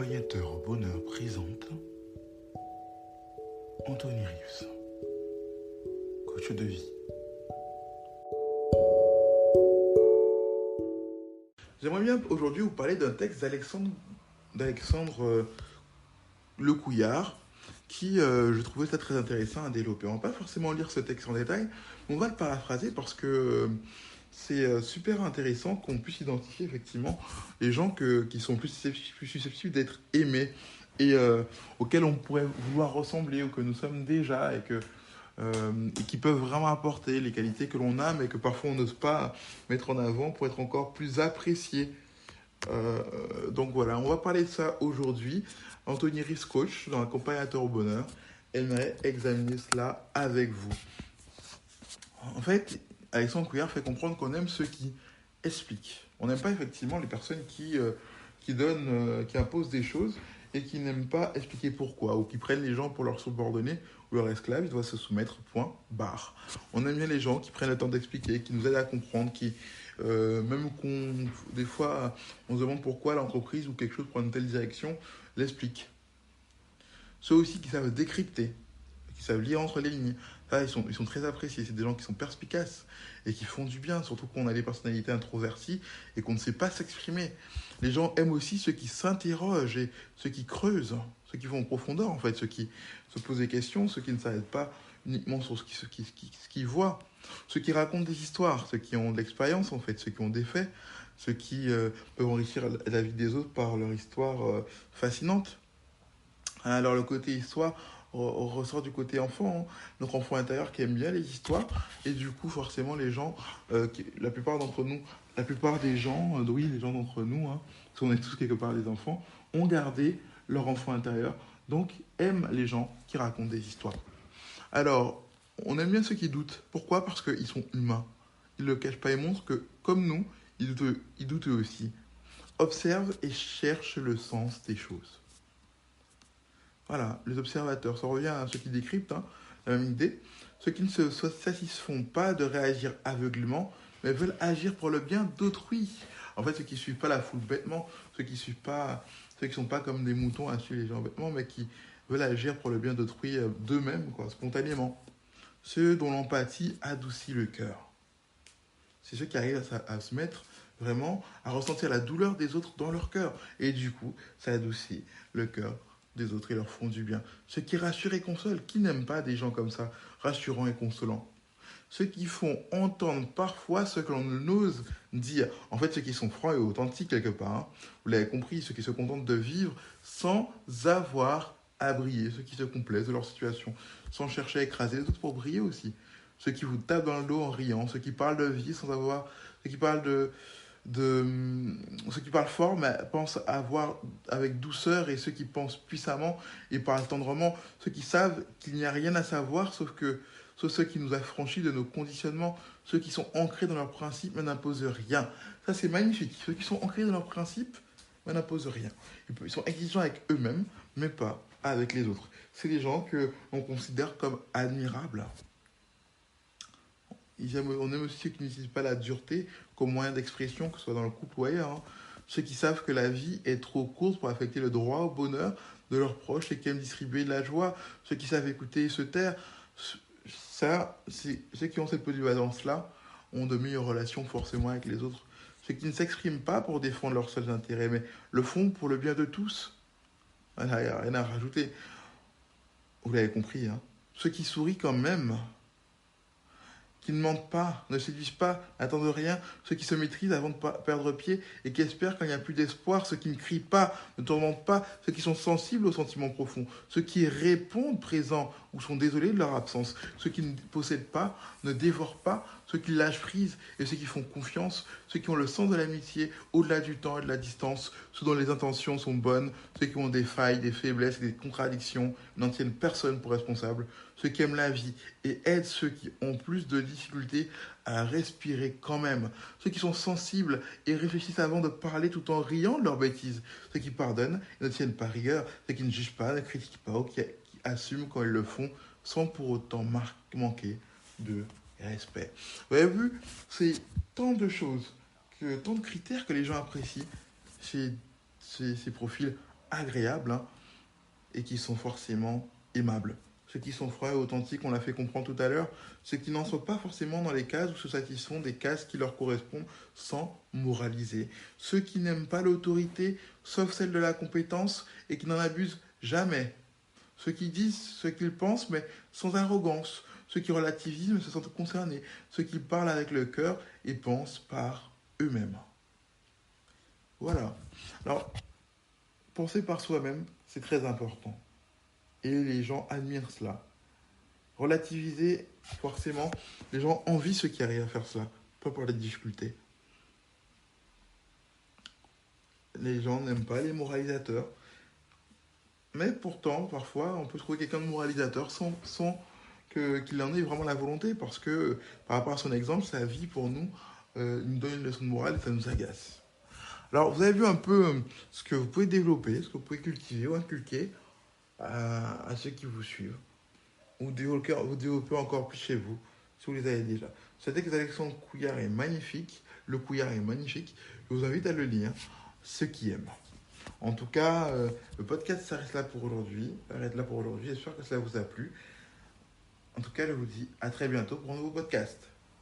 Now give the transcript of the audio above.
Accompagnateur au bonheur présente Anthony Rives, coach de vie. J'aimerais bien aujourd'hui vous parler d'un texte d'Alexandre Lecouillard qui, je trouvais ça très intéressant à développer. On ne va pas forcément lire ce texte en détail, mais on va le paraphraser parce que c'est super intéressant qu'on puisse identifier effectivement les gens qui sont plus susceptibles d'être aimés et auxquels on pourrait vouloir ressembler ou que nous sommes déjà et qui peuvent vraiment apporter les qualités que l'on a mais que parfois on n'ose pas mettre en avant pour être encore plus apprécié. Donc voilà, on va parler de ça aujourd'hui. Anthony Rives, coach dans Accompagnateur au bonheur, aimerait examiner cela avec vous. En fait, Alexandre Couillard fait comprendre qu'on aime ceux qui expliquent. On n'aime pas effectivement les personnes qui imposent des choses et qui n'aiment pas expliquer pourquoi, ou qui prennent les gens pour leurs subordonnés ou leurs esclaves, ils doivent se soumettre, point, barre. On aime bien les gens qui prennent le temps d'expliquer, qui nous aident à comprendre, même des fois, on se demande pourquoi l'entreprise ou quelque chose prend une telle direction, l'explique. Ceux aussi qui savent décrypter, qui savent lire entre les lignes, là, ils sont très appréciés. C'est des gens qui sont perspicaces et qui font du bien, surtout quand on a des personnalités introverties et qu'on ne sait pas s'exprimer. Les gens aiment aussi ceux qui s'interrogent et ceux qui creusent, ceux qui vont en profondeur, en fait, ceux qui se posent des questions, ceux qui ne s'arrêtent pas uniquement sur ce qu'ils voient, ceux qui racontent des histoires, ceux qui ont de l'expérience, en fait, ceux qui ont des faits, ceux qui peuvent enrichir la vie des autres par leur histoire fascinante. Alors, le côté histoire ressort du côté enfant, hein. Notre enfant intérieur qui aime bien les histoires, et du coup, forcément, les gens, la plupart d'entre nous, la plupart des gens, les gens d'entre nous, hein, parce qu'on est tous quelque part des enfants, ont gardé leur enfant intérieur, donc aiment les gens qui racontent des histoires. Alors, on aime bien ceux qui doutent. Pourquoi ? Parce qu'ils sont humains. Ils ne le cachent pas et montrent que, comme nous, ils doutent eux aussi. Observent et cherchent le sens des choses. Voilà, les observateurs, ça revient à ceux qui décryptent, hein, la même idée. Ceux qui ne se satisfont pas de réagir aveuglément, mais veulent agir pour le bien d'autrui. En fait, ceux qui ne suivent pas la foule bêtement, ceux qui ne sont pas comme des moutons à suivre les gens bêtement, mais qui veulent agir pour le bien d'autrui d'eux-mêmes, spontanément. Ceux dont l'empathie adoucit le cœur. C'est ceux qui arrivent à se mettre vraiment, à ressentir la douleur des autres dans leur cœur. Et du coup, ça adoucit le cœur des autres et leur font du bien. Ceux qui rassurent et consolent, qui n'aiment pas des gens comme ça, rassurants et consolants. Ceux qui font entendre parfois ce que l'on n'ose dire. En fait, ceux qui sont francs et authentiques quelque part. Hein. Vous l'avez compris, ceux qui se contentent de vivre sans avoir à briller. Ceux qui se complaisent de leur situation, sans chercher à écraser les autres pour briller aussi. Ceux qui vous tapent dans le dos en riant. Ceux qui parlent de vie sans avoir... Ceux qui parlent ceux qui parlent fort mais pensent avoir avec douceur, et ceux qui pensent puissamment et parlent tendrement, ceux qui savent qu'il n'y a rien à savoir sauf ceux qui nous affranchissent de nos conditionnements, ceux qui sont ancrés dans leurs principes mais n'imposent rien. Ça, c'est magnifique. Ceux qui sont ancrés dans leurs principes mais n'imposent rien. Ils sont exigeants avec eux-mêmes mais pas avec les autres. C'est des gens que l'on considère comme admirables. On aime aussi ceux qui n'utilisent pas la dureté comme moyen d'expression, que ce soit dans le couple ou ailleurs. Hein. Ceux qui savent que la vie est trop courte pour affecter le droit au bonheur de leurs proches et qui aiment distribuer de la joie. Ceux qui savent écouter et se taire. Ça, ceux qui ont cette polyvalence-là ont de meilleures relations forcément avec les autres. Ceux qui ne s'expriment pas pour défendre leurs seuls intérêts, mais le font pour le bien de tous. Voilà, il n'y a rien à rajouter. Vous l'avez compris. Hein. Ceux qui sourient quand même, qui ne mentent pas, ne séduisent pas, n'attendent rien, ceux qui se maîtrisent avant de perdre pied et qui espèrent quand il n'y a plus d'espoir, ceux qui ne crient pas, ne tourmentent pas, ceux qui sont sensibles aux sentiments profonds, ceux qui répondent présents ou sont désolés de leur absence, ceux qui ne possèdent pas, ne dévorent pas, ceux qui lâchent prise et ceux qui font confiance, ceux qui ont le sens de l'amitié au-delà du temps et de la distance, ceux dont les intentions sont bonnes, ceux qui ont des failles, des faiblesses et des contradictions, n'en tiennent personne pour responsable, ceux qui aiment la vie et aident ceux qui ont plus de difficultés à respirer quand même, ceux qui sont sensibles et réfléchissent avant de parler tout en riant de leurs bêtises, ceux qui pardonnent et ne tiennent pas rigueur, ceux qui ne jugent pas, ne critiquent pas ou qui assument quand ils le font sans pour autant manquer de respect. Vous avez vu, c'est tant de choses, tant de critères que les gens apprécient chez ces profils agréables, hein, et qui sont forcément aimables. Ceux qui sont froids et authentiques, on l'a fait comprendre tout à l'heure, ceux qui n'en sont pas forcément dans les cases ou se satisfont des cases qui leur correspondent sans moraliser. Ceux qui n'aiment pas l'autorité, sauf celle de la compétence, et qui n'en abusent jamais. Ceux qui disent ce qu'ils pensent, mais sans arrogance. Ceux qui relativisent, mais se sentent concernés. Ceux qui parlent avec le cœur et pensent par eux-mêmes. Voilà. Alors, penser par soi-même, c'est très important. Et les gens admirent cela. Relativiser, forcément, les gens envient ceux qui arrivent à faire cela, pas pour les difficultés. Les gens n'aiment pas les moralisateurs. Mais pourtant, parfois, on peut trouver quelqu'un de moralisateur sans qu'il en ait vraiment la volonté, parce que par rapport à son exemple, sa vie pour nous, il nous donne une leçon de morale et ça nous agace. Alors, vous avez vu un peu ce que vous pouvez développer, ce que vous pouvez cultiver ou inculquer à ceux qui vous suivent, ou développer encore plus chez vous, si vous les avez déjà. Ce texte d'Alexandre Couillard est magnifique, le Couillard est magnifique, je vous invite à le lire, ceux qui aiment. En tout cas, le podcast s'arrête là pour aujourd'hui. J'espère que ça vous a plu. En tout cas, je vous dis à très bientôt pour un nouveau podcast.